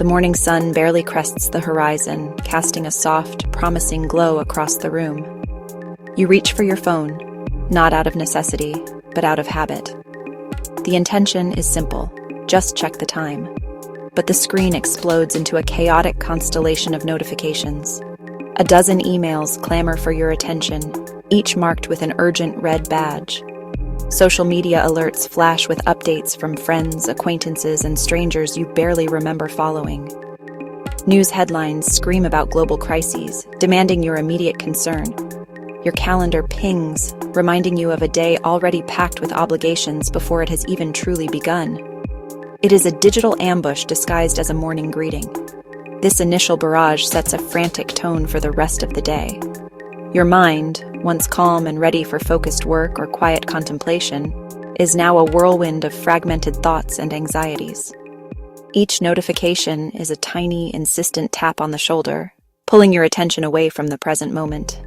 The morning sun barely crests the horizon, casting a soft, promising glow across the room. You reach for your phone, not out of necessity, but out of habit. The intention is simple: just check the time. But the screen explodes into a chaotic constellation of notifications. A dozen emails clamor for your attention, each marked with an urgent red badge. Social media alerts flash with updates from friends, acquaintances, and strangers you barely remember following. News headlines scream about global crises, demanding your immediate concern. Your calendar pings, reminding you of a day already packed with obligations before it has even truly begun. It is a digital ambush disguised as a morning greeting. This initial barrage sets a frantic tone for the rest of the day. Your mind, once calm and ready for focused work or quiet contemplation, is now a whirlwind of fragmented thoughts and anxieties. Each notification is a tiny, insistent tap on the shoulder, pulling your attention away from the present moment.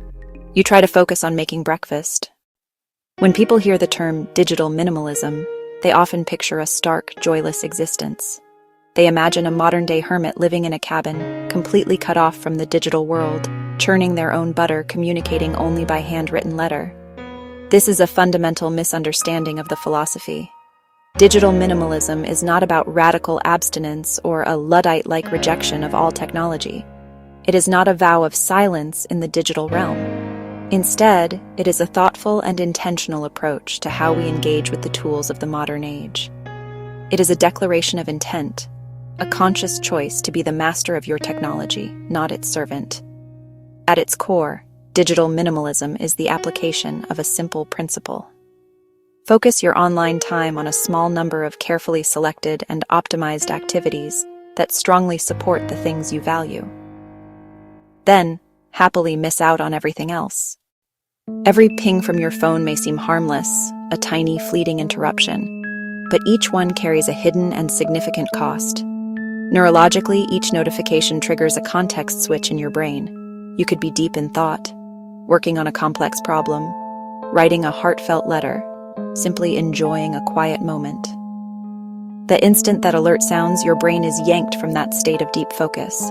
You try to focus on making breakfast. When people hear the term digital minimalism, they often picture a stark, joyless existence. They imagine a modern-day hermit living in a cabin, completely cut off from the digital world, churning their own butter, communicating only by handwritten letter. This is a fundamental misunderstanding of the philosophy. Digital minimalism is not about radical abstinence or a Luddite-like rejection of all technology. It is not a vow of silence in the digital realm. Instead, it is a thoughtful and intentional approach to how we engage with the tools of the modern age. It is a declaration of intent, a conscious choice to be the master of your technology, not its servant. At its core, digital minimalism is the application of a simple principle. Focus your online time on a small number of carefully selected and optimized activities that strongly support the things you value. Then, happily miss out on everything else. Every ping from your phone may seem harmless, a tiny, fleeting interruption, but each one carries a hidden and significant cost. Neurologically, each notification triggers a context switch in your brain. You could be deep in thought, working on a complex problem, writing a heartfelt letter, simply enjoying a quiet moment. The instant that alert sounds, your brain is yanked from that state of deep focus.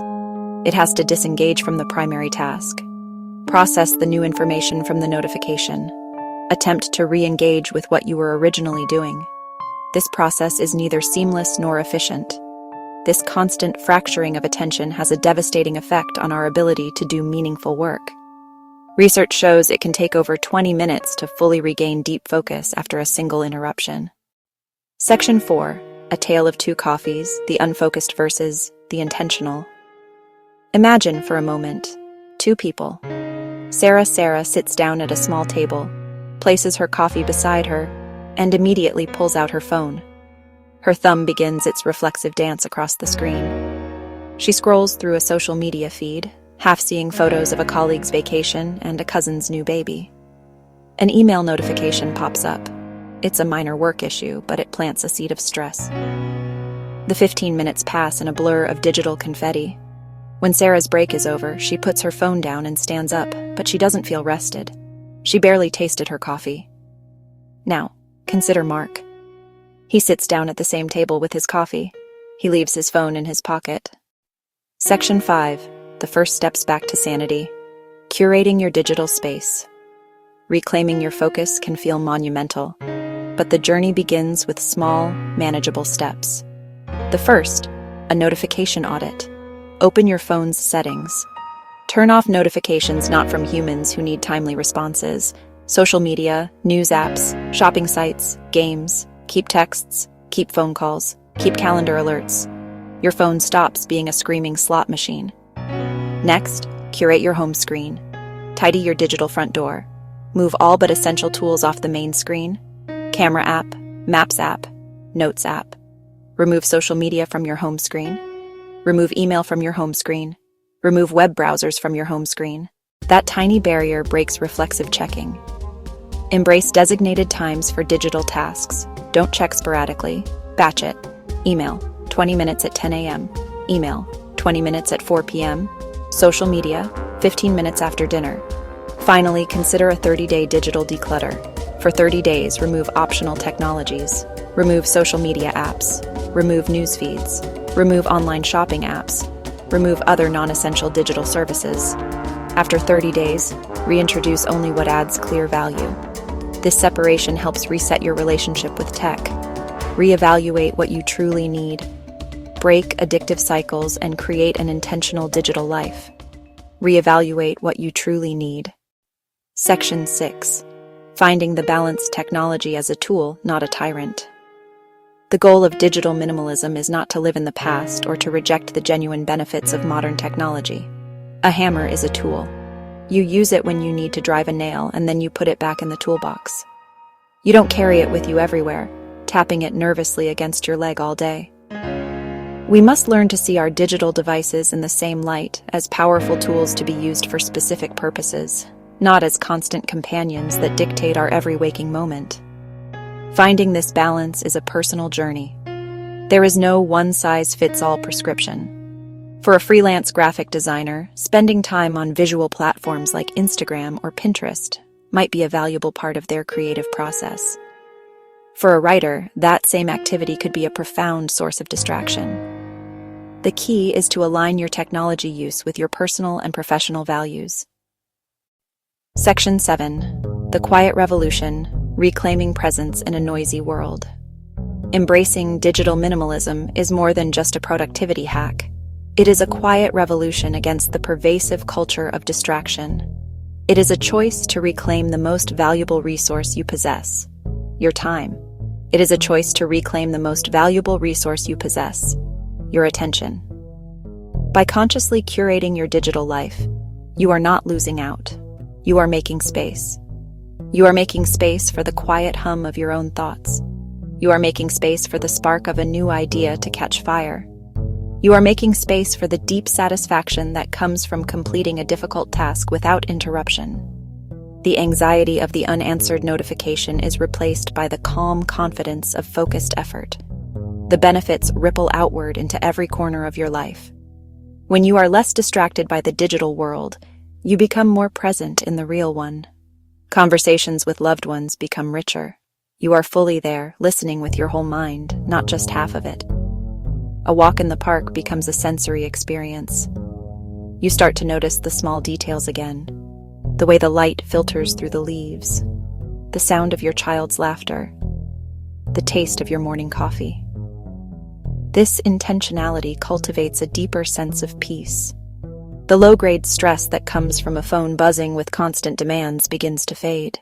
It has to disengage from the primary task, process the new information from the notification, attempt to re-engage with what you were originally doing. This process is neither seamless nor efficient. This constant fracturing of attention has a devastating effect on our ability to do meaningful work. Research shows it can take over 20 minutes to fully regain deep focus after a single interruption. Section 4, A Tale of Two Coffees, the Unfocused versus the Intentional. Imagine for a moment, two people. Sarah sits down at a small table, places her coffee beside her, and immediately pulls out her phone. Her thumb begins its reflexive dance across the screen. She scrolls through a social media feed, half seeing photos of a colleague's vacation and a cousin's new baby. An email notification pops up. It's a minor work issue, but it plants a seed of stress. The 15 minutes pass in a blur of digital confetti. When Sarah's break is over, she puts her phone down and stands up, but she doesn't feel rested. She barely tasted her coffee. Now, consider Mark. He sits down at the same table with his coffee. He leaves his phone in his pocket. Section 5, The First Steps Back to Sanity. Curating your digital space. Reclaiming your focus can feel monumental, but the journey begins with small, manageable steps. The first, a notification audit. Open your phone's settings. Turn off notifications not from humans who need timely responses. Social media, news apps, shopping sites, games. Keep texts, keep phone calls, keep calendar alerts. Your phone stops being a screaming slot machine. Next, curate your home screen. Tidy your digital front door. Move all but essential tools off the main screen. Camera app, Maps app, Notes app. Remove social media from your home screen. Remove email from your home screen. Remove web browsers from your home screen. That tiny barrier breaks reflexive checking. Embrace designated times for digital tasks. Don't check sporadically. Batch it. Email, 20 minutes at 10 a.m. Email, 20 minutes at 4 p.m. Social media, 15 minutes after dinner. Finally, consider a 30-day digital declutter. For 30 days, remove optional technologies. Remove social media apps. Remove news feeds. Remove online shopping apps. Remove other non-essential digital services. After 30 days, reintroduce only what adds clear value. This separation helps reset your relationship with tech. Reevaluate what you truly need. Break addictive cycles and create an intentional digital life. Reevaluate what you truly need. Section 6. Finding the balance: technology as a tool, not a tyrant. The goal of digital minimalism is not to live in the past or to reject the genuine benefits of modern technology. A hammer is a tool. You use it when you need to drive a nail, and then you put it back in the toolbox. You don't carry it with you everywhere, tapping it nervously against your leg all day. We must learn to see our digital devices in the same light, as powerful tools to be used for specific purposes, not as constant companions that dictate our every waking moment. Finding this balance is a personal journey. There is no one-size-fits-all prescription. For a freelance graphic designer, spending time on visual platforms like Instagram or Pinterest might be a valuable part of their creative process. For a writer, that same activity could be a profound source of distraction. The key is to align your technology use with your personal and professional values. Section 7. The Quiet Revolution: Reclaiming Presence in a Noisy World. Embracing digital minimalism is more than just a productivity hack. It is a quiet revolution against the pervasive culture of distraction. It is a choice to reclaim the most valuable resource you possess: your time. It is a choice to reclaim the most valuable resource you possess: your attention. By consciously curating your digital life, you are not losing out. You are making space. You are making space for the quiet hum of your own thoughts. You are making space for the spark of a new idea to catch fire. You are making space for the deep satisfaction that comes from completing a difficult task without interruption. The anxiety of the unanswered notification is replaced by the calm confidence of focused effort. The benefits ripple outward into every corner of your life. When you are less distracted by the digital world, you become more present in the real one. Conversations with loved ones become richer. You are fully there, listening with your whole mind, not just half of it. A walk in the park becomes a sensory experience. You start to notice the small details again: the way the light filters through the leaves, the sound of your child's laughter, the taste of your morning coffee. This intentionality cultivates a deeper sense of peace. The low-grade stress that comes from a phone buzzing with constant demands begins to fade.